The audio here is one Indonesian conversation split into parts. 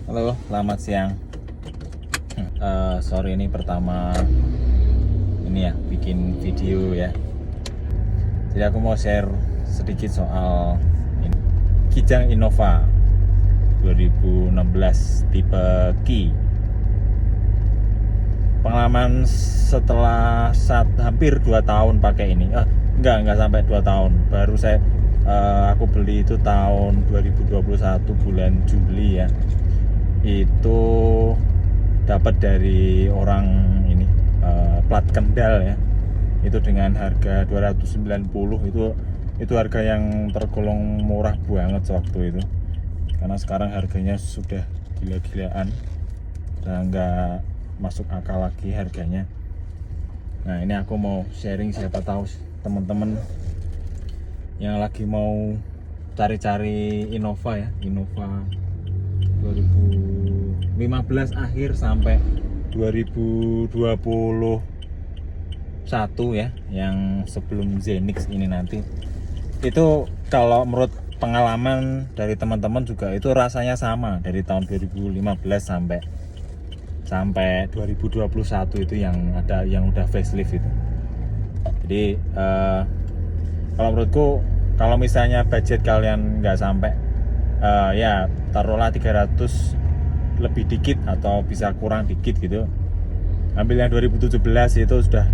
Halo, selamat siang. Sorry ini pertama ini ya bikin video ya. Jadi aku mau share sedikit soal ini. Kijang Innova 2016 tipe Ki. Pengalaman setelah hampir 2 tahun pakai ini. Enggak sampai 2 tahun. Baru aku beli itu tahun 2021 bulan Juli ya. Itu dapat dari orang ini plat Kendal ya, itu dengan harga 290. Itu harga yang tergolong murah banget waktu itu, karena sekarang harganya sudah gila-gilaan, udah nggak masuk akal lagi harganya. Nah ini aku mau sharing, siapa tahu teman-teman yang lagi mau cari-cari Innova ya, Innova 2015 akhir sampai 2021 ya, yang sebelum Zenix ini nanti. Itu kalau menurut pengalaman dari teman-teman juga itu rasanya sama dari tahun 2015 sampai 2021 itu yang udah facelift itu. Jadi kalau menurutku, kalau misalnya budget kalian nggak sampai ya taruhlah 300 lebih dikit atau bisa kurang dikit gitu, ambil yang 2017 itu sudah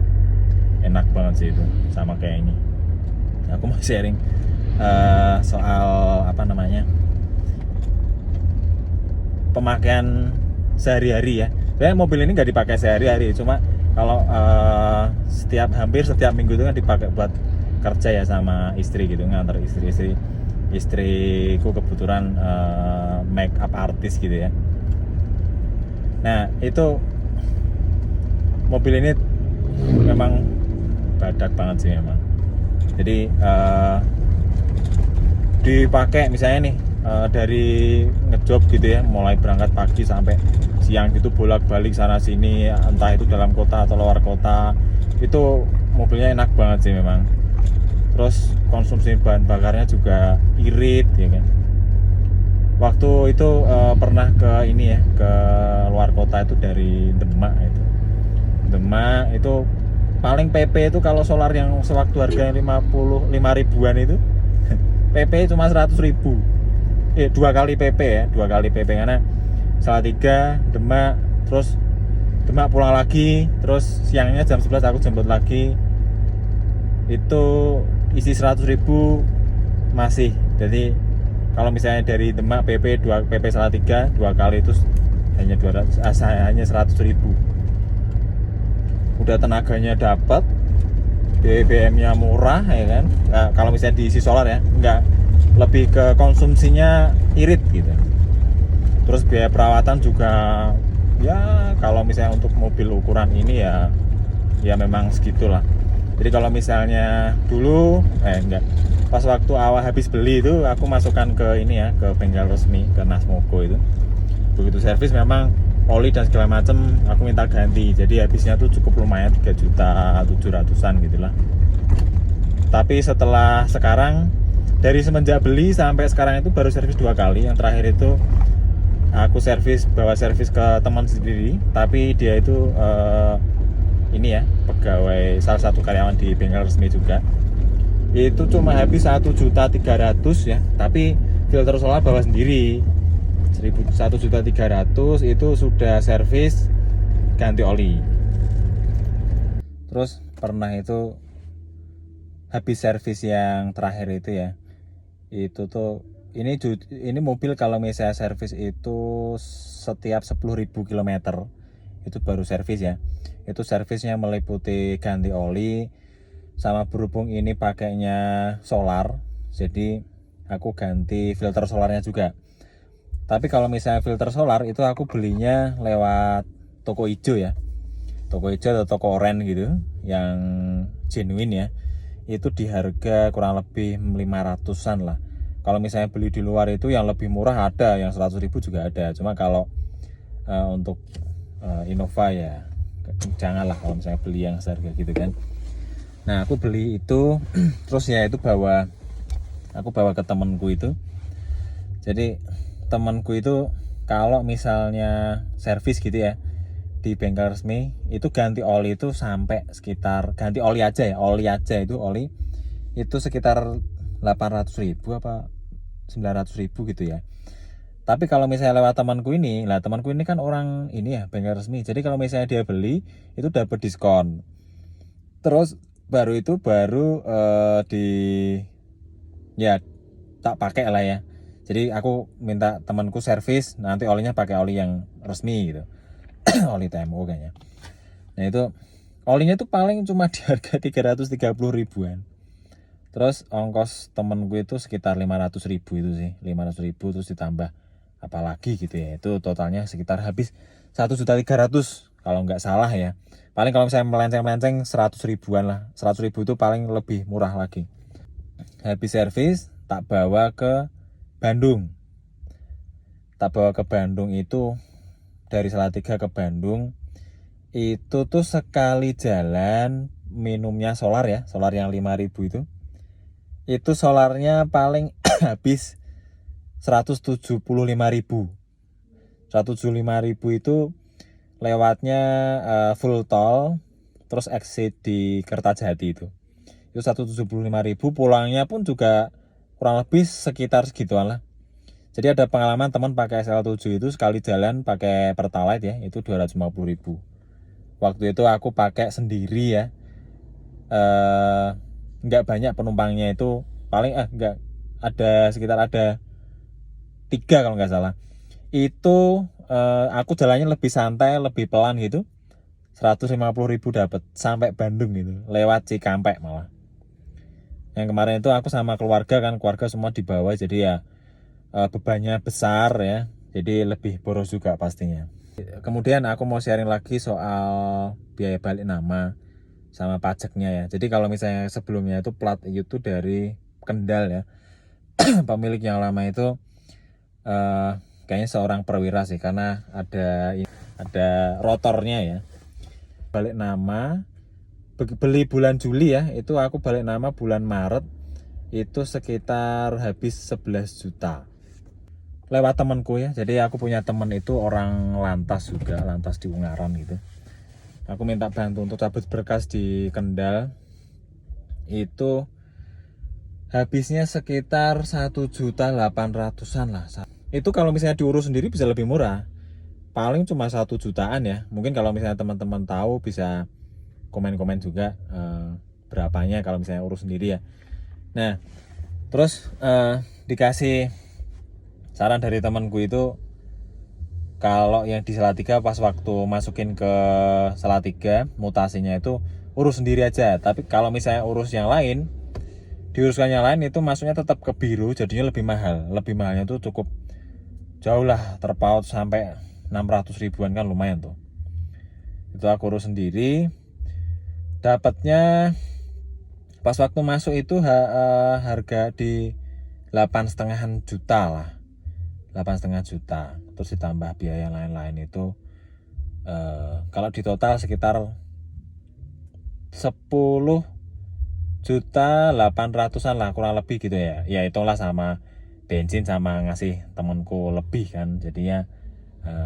enak banget sih, itu sama kayak ini. Aku mau sharing soal apa namanya, pemakaian sehari-hari ya. Sebenarnya mobil ini nggak dipakai sehari-hari, cuma kalau hampir setiap minggu itu kan dipakai buat kerja ya sama istri gitu, ngantar istriku kebetulan make up artist gitu ya. Nah itu mobil ini memang badak banget sih memang. Jadi dipakai misalnya nih dari ngejob gitu ya, mulai berangkat pagi sampai siang gitu, bolak-balik sana sini, entah itu dalam kota atau luar kota, itu mobilnya enak banget sih memang. Terus konsumsi bahan bakarnya juga irit ya kan. Waktu itu pernah ke ini ya, ke luar kota itu dari Demak itu paling PP itu kalau solar yang sewaktu harganya 55 ribuan itu PP cuma 100 ribu. 2 kali PP ya, 2 kali PP, karena Salatiga, Demak, terus Demak pulang lagi, terus siangnya jam 11 aku jemput lagi, itu isi 100 ribu masih. Jadi kalau misalnya dari Demak PP Salatiga 2 kali itu hanya 100 ribu. Udah tenaganya dapat, BBM-nya murah ya kan. Nah, kalau misalnya diisi solar ya, enggak, lebih ke konsumsinya irit gitu. Terus biaya perawatan juga ya, kalau misalnya untuk mobil ukuran ini ya memang segitulah. Jadi kalau misalnya dulu pas waktu awal habis beli itu aku masukkan ke ini ya, ke bengkel resmi, ke Nasmoko itu. Begitu servis memang oli dan segala macam aku minta ganti, jadi habisnya tuh cukup lumayan, 3.700.000-an gitulah. Tapi setelah sekarang, dari semenjak beli sampai sekarang itu baru servis 2 kali. Yang terakhir itu aku bawa servis ke teman sendiri, tapi dia itu ini ya, pegawai, salah satu karyawan di bengkel resmi juga. Itu cuma habis 1.300.000 ya, tapi filter solar bawa sendiri. 1.300.000 itu sudah servis ganti oli. Terus pernah itu habis servis yang terakhir itu ya, itu tuh ini mobil kalau misalnya servis itu setiap 10.000 km itu baru servis ya. Itu servisnya meliputi ganti oli, sama berhubung ini pakainya solar, jadi aku ganti filter solarnya juga. Tapi kalau misalnya filter solar itu aku belinya lewat toko hijau ya, toko hijau atau toko oren gitu, yang genuine ya. Itu di harga kurang lebih 500-an lah. Kalau misalnya beli di luar itu yang lebih murah ada, yang 100 ribu juga ada. Cuma kalau untuk Innova ya janganlah kalau misalnya beli yang seharga gitu kan. Nah aku beli itu terus ya itu aku bawa ke temenku itu. Jadi temanku itu kalau misalnya servis gitu ya di bengkel resmi itu ganti oli itu sampai sekitar ganti oli aja itu sekitar 800.000 apa 900.000 gitu ya. Tapi kalau misalnya lewat temanku ini kan orang ini ya bengkel resmi. Jadi kalau misalnya dia beli itu dapat diskon. Terus baru ya tak pakai lah ya. Jadi aku minta temanku servis, nanti olinya pakai oli yang resmi gitu. Oli TMO kayaknya. Nah itu olinya tuh paling cuma di harga 330.000-an. Terus ongkos temenku itu sekitar 500.000 itu sih, 500.000 terus ditambah apalagi gitu ya. Itu totalnya sekitar habis 1.300.000 kalau nggak salah ya. Paling kalau misalnya melenceng-melenceng 100.000-an lah. 100.000 itu paling lebih murah lagi. Habis servis tak bawa ke Bandung. Tak bawa ke Bandung itu dari Salatiga ke Bandung itu tuh sekali jalan minumnya solar ya, solar yang 5.000 itu solarnya paling habis 175.000. 175.000 itu lewatnya full tol terus exit di Kertajati itu 175.000, pulangnya pun juga kurang lebih sekitar segituan lah. Jadi ada pengalaman teman pakai SL7 itu sekali jalan pakai Pertalite ya itu 250.000. Waktu itu aku pakai sendiri ya, nggak banyak penumpangnya, itu paling nggak ada, sekitar ada 3 kalau nggak salah. Itu aku jalannya lebih santai, lebih pelan gitu, 150.000 dapat sampai Bandung gitu, lewat Cikampek malah. Yang kemarin itu aku sama keluarga kan, keluarga semua di bawah, jadi ya bebannya besar ya, jadi lebih boros juga pastinya. Kemudian aku mau sharing lagi soal biaya balik nama sama pajaknya ya. Jadi kalau misalnya sebelumnya itu plat itu dari Kendal ya, pemilik yang lama itu kayaknya seorang perwira sih, karena ada rotornya ya. Balik nama beli bulan Juli ya, itu aku balik nama bulan Maret itu sekitar habis 11 juta lewat temanku ya. Jadi aku punya temen itu orang lantas juga, lantas di Ungaran gitu. Aku minta bantu untuk cabut berkas di Kendal, itu habisnya sekitar 1.800.000-an lah. Itu kalau misalnya diurus sendiri bisa lebih murah, paling cuma 1 jutaan ya. Mungkin kalau misalnya teman-teman tahu bisa komen-komen juga berapanya kalau misalnya urus sendiri ya. Nah terus dikasih saran dari temanku itu, kalau yang di Salatiga pas waktu masukin ke Salatiga mutasinya itu urus sendiri aja. Tapi kalau misalnya urus yang lain, diuruskan yang lain itu masuknya tetap ke biru, jadinya lebih mahal. Lebih mahalnya tuh cukup jauh lah, terpaut sampai 600.000-an kan, lumayan tuh. Itu aku urus sendiri, dapatnya pas waktu masuk itu harga di 8,5 juta lah, 8,5 juta. Terus ditambah biaya lain-lain itu kalau di total sekitar 10.800.000-an lah kurang lebih gitu ya. Ya itulah sama bensin sama ngasih temenku lebih kan, jadinya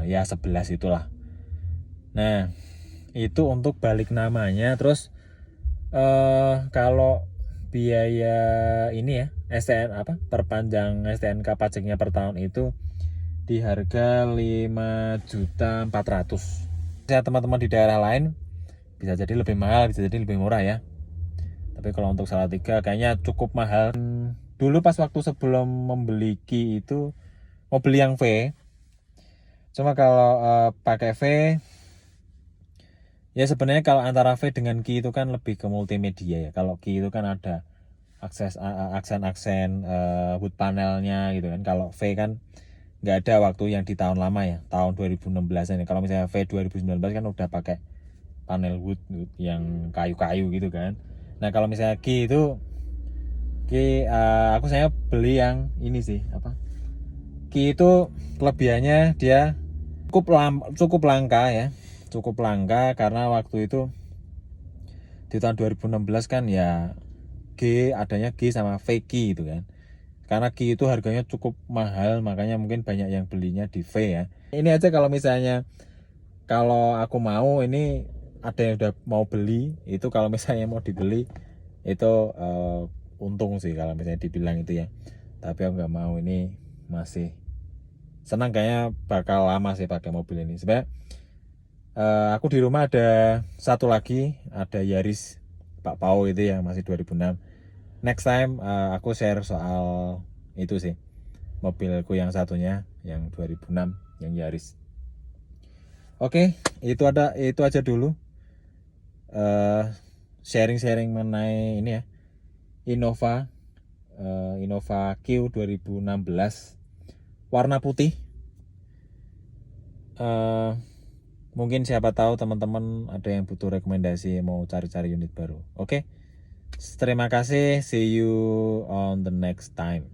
ya 11 itulah. Nah itu untuk balik namanya. Terus kalau biaya ini ya STN perpanjang STNK pajaknya per tahun itu di harga 5.400.000. Ya teman-teman di daerah lain bisa jadi lebih mahal, bisa jadi lebih murah ya. Tapi kalau untuk Salatiga kayaknya cukup mahal. Dulu pas waktu sebelum membeli Ki itu mau beli yang V. Cuma kalau pakai V ya sebenarnya kalau antara V dengan Ki itu kan lebih ke multimedia ya. Kalau Ki itu kan ada aksen-aksen wood panelnya gitu kan. Kalau V kan nggak ada waktu yang di tahun lama ya, tahun 2016 ini. Kalau misalnya V 2019 kan udah pakai panel wood yang kayu-kayu gitu kan. Nah kalau misalnya Ki itu aku saya beli yang ini sih Ki itu kelebihannya dia cukup langka ya, cukup langka karena waktu itu di tahun 2016 kan ya adanya G sama V Ki gitu kan. karena Q itu harganya cukup mahal, makanya mungkin banyak yang belinya di V ya. Ini aja kalau misalnya kalau aku mau, ini ada yang udah mau beli, itu kalau misalnya mau dibeli itu untung sih kalau misalnya dibilang itu ya. Tapi aku nggak mau, ini masih senang, kayaknya bakal lama sih pakai mobil ini. Sebenarnya aku di rumah ada satu lagi, ada Yaris Pak Pau itu yang masih 2006. Next time aku share soal itu sih, mobilku yang satunya yang 2006 yang Yaris. Oke, itu aja dulu sharing-sharing mengenai ini ya, Innova Q 2016 warna putih. Mungkin siapa tahu teman-teman ada yang butuh rekomendasi mau cari-cari unit baru. Oke, terima kasih, see you on the next time.